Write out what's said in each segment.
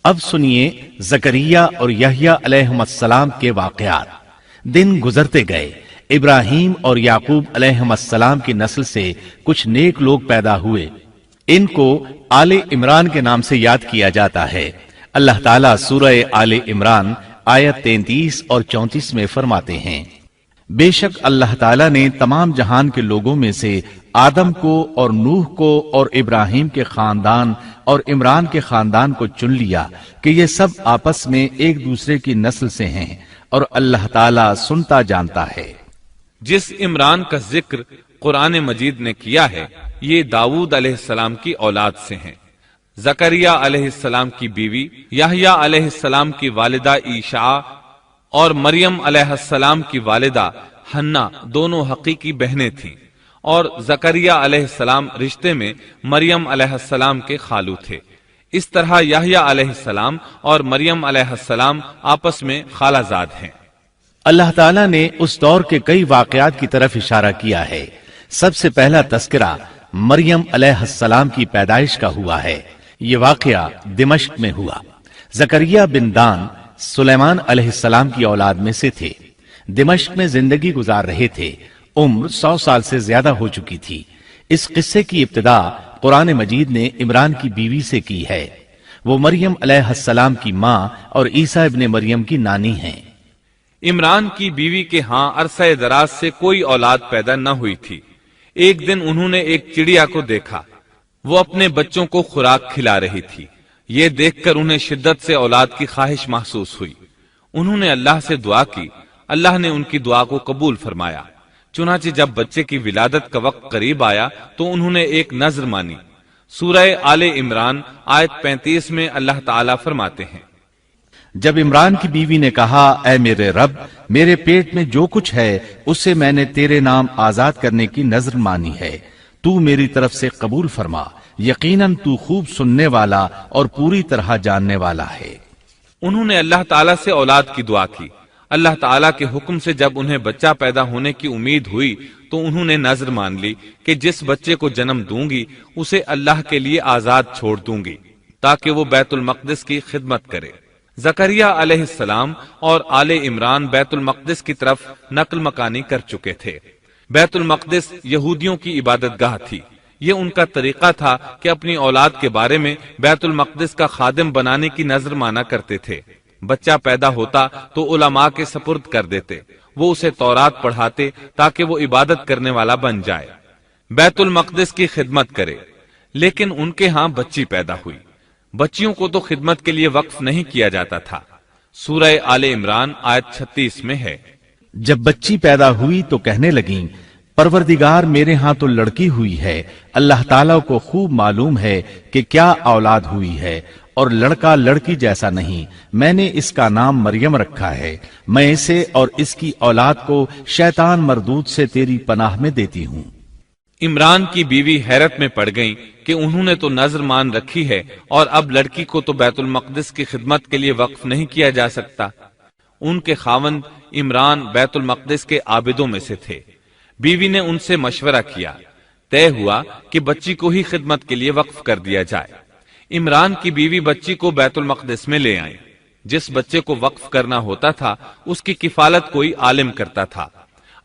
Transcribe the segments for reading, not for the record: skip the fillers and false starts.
اب سنیے زکریا اور یحییٰ علیہم السلام کے واقعات۔ دن گزرتے گئے، ابراہیم اور یعقوب علیہم السلام کی نسل سے کچھ نیک لوگ پیدا ہوئے۔ ان کو آل عمران کے نام سے یاد کیا جاتا ہے۔ اللہ تعالیٰ سورہ آل عمران آیت 33 اور 34 میں فرماتے ہیں، بے شک اللہ تعالیٰ نے تمام جہان کے لوگوں میں سے آدم کو اور نوح کو اور ابراہیم کے خاندان اور عمران کے خاندان کو چن لیا کہ یہ سب آپس میں ایک دوسرے کی نسل سے ہیں، اور اللہ تعالیٰ سنتا جانتا ہے۔ جس عمران کا ذکر قرآن مجید نے کیا ہے یہ داؤد علیہ السلام کی اولاد سے ہیں۔ زکریا علیہ السلام کی بیوی، یحییٰ علیہ السلام کی والدہ عیشا اور مریم علیہ السلام کی والدہ حنا دونوں حقیقی بہنیں تھیں، اور زکریا علیہ السلام رشتے میں مریم علیہ السلام کے خالو تھے۔ اس طرح یحییٰ علیہ السلام اور مریم علیہ السلام آپس میں خالہ زاد ہیں۔ اللہ تعالیٰ نے اس دور کے کئی واقعات کی طرف اشارہ کیا ہے۔ سب سے پہلا تذکرہ مریم علیہ السلام کی پیدائش کا ہوا ہے۔ یہ واقعہ دمشق میں ہوا۔ زکریا بن دان سلیمان علیہ السلام کی اولاد میں سے تھے۔ دمشق میں زندگی گزار رہے تھے۔ عمر 100 سال سے زیادہ ہو چکی تھی۔ اس قصے کی ابتدا قرآن مجید نے عمران کی بیوی سے کی ہے۔ وہ مریم علیہ السلام کی ماں اور عیسیٰ ابن مریم کی نانی ہیں۔ عمران کی بیوی کے ہاں عرصہ دراز سے کوئی اولاد پیدا نہ ہوئی تھی۔ ایک دن انہوں نے ایک چڑیا کو دیکھا، وہ اپنے بچوں کو خوراک کھلا رہی تھی۔ یہ دیکھ کر انہیں شدت سے اولاد کی خواہش محسوس ہوئی۔ انہوں نے اللہ سے دعا کی، اللہ نے ان کی دعا کو قبول فرمایا۔ چنانچہ جب بچے کی ولادت کا وقت قریب آیا تو انہوں نے ایک نذر مانی۔ سورہ آل عمران آیت 35 میں اللہ تعالیٰ فرماتے ہیں، جب عمران کی بیوی نے کہا، اے میرے رب، میرے پیٹ میں جو کچھ ہے اسے میں نے تیرے نام آزاد کرنے کی نذر مانی ہے، تو میری طرف سے قبول فرما، یقیناً تو خوب سننے والا اور پوری طرح جاننے والا ہے۔ انہوں نے اللہ تعالیٰ سے اولاد کی دعا کی۔ اللہ تعالیٰ کے حکم سے جب انہیں بچہ پیدا ہونے کی امید ہوئی تو انہوں نے نذر مان لی کہ جس بچے کو جنم دوں گی اسے اللہ کے لیے آزاد چھوڑ دوں گی تاکہ وہ بیت المقدس کی خدمت کرے۔ زکریا علیہ السلام اور آل عمران بیت المقدس کی طرف نقل مکانی کر چکے تھے۔ بیت المقدس یہودیوں کی عبادت گاہ تھی۔ یہ ان کا طریقہ تھا کہ اپنی اولاد کے بارے میں بیت المقدس کا خادم بنانے کی نذر مانا کرتے تھے۔ بچہ پیدا ہوتا تو علماء کے سپرد کر دیتے، وہ اسے تورات پڑھاتے تاکہ وہ عبادت کرنے والا بن جائے، بیت المقدس کی خدمت کرے۔ لیکن ان کے ہاں بچی پیدا ہوئی۔ بچیوں کو تو خدمت کے لیے وقف نہیں کیا جاتا تھا۔ سورہ آل عمران آیت 36 میں ہے، جب بچی پیدا ہوئی تو کہنے لگیں، پروردگار میرے ہاں تو لڑکی ہوئی ہے، اللہ تعالیٰ کو خوب معلوم ہے کہ کیا اولاد ہوئی ہے، اور لڑکا لڑکی جیسا نہیں، میں نے اس کا نام مریم رکھا ہے، میں اسے اور اس کی اولاد کو شیطان مردود سے تیری پناہ میں دیتی ہوں۔ عمران کی بیوی حیرت میں پڑ گئیں کہ انہوں نے تو نذر مان رکھی ہے اور اب لڑکی کو تو بیت المقدس کی خدمت کے لیے وقف نہیں کیا جا سکتا۔ ان کے خاوند عمران بیت المقدس کے عابدوں میں سے تھے۔ بیوی نے ان سے مشورہ کیا، طے ہوا کہ بچی کو ہی خدمت کے لیے وقف کر دیا جائے۔ عمران کی بیوی بچی کو بیت المقدس میں لے آئیں۔ جس بچے کو وقف کرنا ہوتا تھا اس کی کفالت کوئی عالم کرتا تھا۔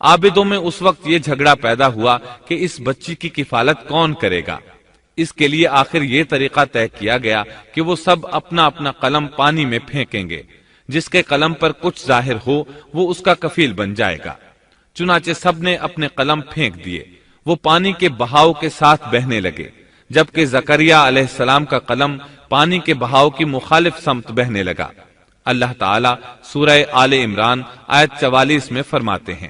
عابدوں میں اس وقت یہ جھگڑا پیدا ہوا کہ اس بچی کی کفالت کون کرے گا۔ اس کے لیے آخر یہ طریقہ طے کیا گیا کہ وہ سب اپنا اپنا قلم پانی میں پھینکیں گے، جس کے قلم پر کچھ ظاہر ہو وہ اس کا کفیل بن جائے گا۔ چنانچہ سب نے اپنے قلم پھینک دیے، وہ پانی کے بہاؤ کے ساتھ بہنے لگے، جبکہ زکریا علیہ السلام کا قلم پانی کے بہاؤ کی مخالف سمت بہنے لگا۔ اللہ تعالیٰ سورہ آل عمران آیت 44 میں فرماتے ہیں،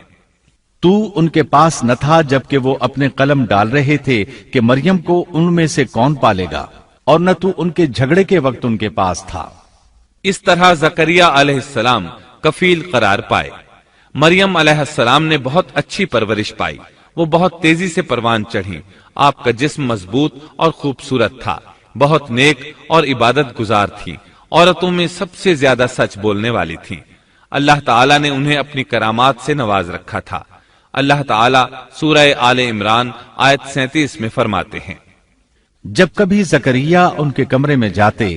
تو ان کے پاس نہ تھا جبکہ وہ اپنے قلم ڈال رہے تھے کہ مریم کو ان میں سے کون پالے گا، اور نہ تو ان کے جھگڑے کے وقت ان کے پاس تھا۔ اس طرح زکریا علیہ السلام کفیل قرار پائے۔ مریم علیہ السلام نے بہت اچھی پرورش پائی، وہ بہت تیزی سے پروان چڑھی۔ آپ کا جسم مضبوط اور خوبصورت تھا، بہت نیک اور عبادت گزار تھی، عورتوں میں سب سے زیادہ سچ بولنے والی تھی۔ اللہ تعالیٰ نے انہیں اپنی کرامات سے نواز رکھا تھا۔ اللہ تعالیٰ سورہ آل عمران آیت 37 میں فرماتے ہیں، جب کبھی زکریا ان کے کمرے میں جاتے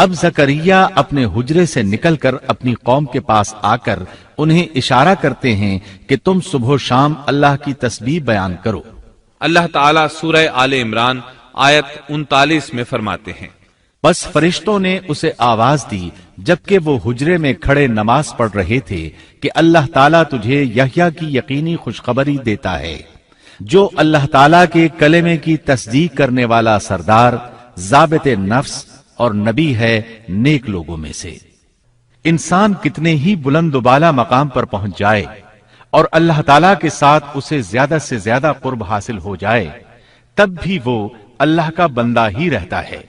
اب زکریا اپنے حجرے سے نکل کر اپنی قوم کے پاس آ کر انہیں اشارہ کرتے ہیں کہ تم صبح و شام اللہ کی تسبیح بیان کرو۔ اللہ تعالیٰ سورہ آل عمران آیت 39 میں فرماتے ہیں، بس فرشتوں نے اسے آواز دی جبکہ وہ حجرے میں کھڑے نماز پڑھ رہے تھے کہ اللہ تعالیٰ تجھے یحییٰ کی یقینی خوشخبری دیتا ہے، جو اللہ تعالیٰ کے کلمے کی تصدیق کرنے والا سردار، ضابط نفس اور نبی ہے نیک لوگوں میں سے۔ انسان کتنے ہی بلند و بالا مقام پر پہنچ جائے اور اللہ تعالیٰ کے ساتھ اسے زیادہ سے زیادہ قرب حاصل ہو جائے، تب بھی وہ اللہ کا بندہ ہی رہتا ہے،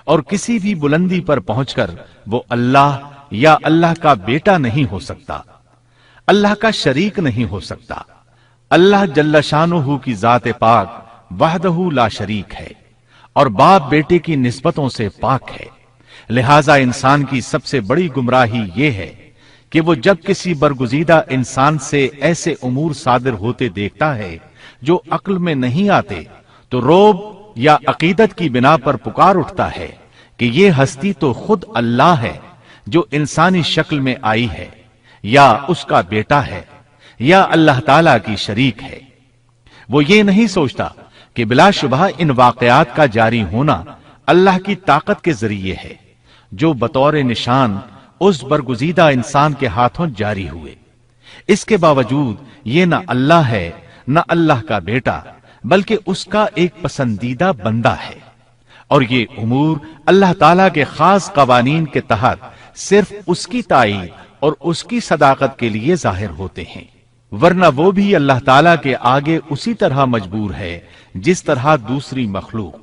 اور کسی بھی بلندی پر پہنچ کر وہ اللہ یا اللہ کا بیٹا نہیں ہو سکتا، اللہ کا شریک نہیں ہو سکتا۔ اللہ جل شانہ کی ذات پاک وحدہ لا شریک ہے اور باپ بیٹے کی نسبتوں سے پاک ہے، لہذا انسان کی سب سے بڑی گمراہی یہ ہے کہ وہ جب کسی برگزیدہ انسان سے ایسے امور صادر ہوتے دیکھتا ہے جو عقل میں نہیں آتے تو روب یا عقیدت کی بنا پر پکار اٹھتا ہے کہ یہ ہستی تو خود اللہ ہے جو انسانی شکل میں آئی ہے، یا اس کا بیٹا ہے، یا اللہ تعالی کی شریک ہے۔ وہ یہ نہیں سوچتا کہ بلا شبہ ان واقعات کا جاری ہونا اللہ کی طاقت کے ذریعے ہے جو بطور نشان اس برگزیدہ انسان کے ہاتھوں جاری ہوئے۔ اس کے باوجود یہ نہ اللہ ہے نہ اللہ کا بیٹا، بلکہ اس کا ایک پسندیدہ بندہ ہے، اور یہ امور اللہ تعالیٰ کے خاص قوانین کے تحت صرف اس کی تائید اور اس کی صداقت کے لیے ظاہر ہوتے ہیں، ورنہ وہ بھی اللہ تعالیٰ کے آگے اسی طرح مجبور ہے جس طرح دوسری مخلوق۔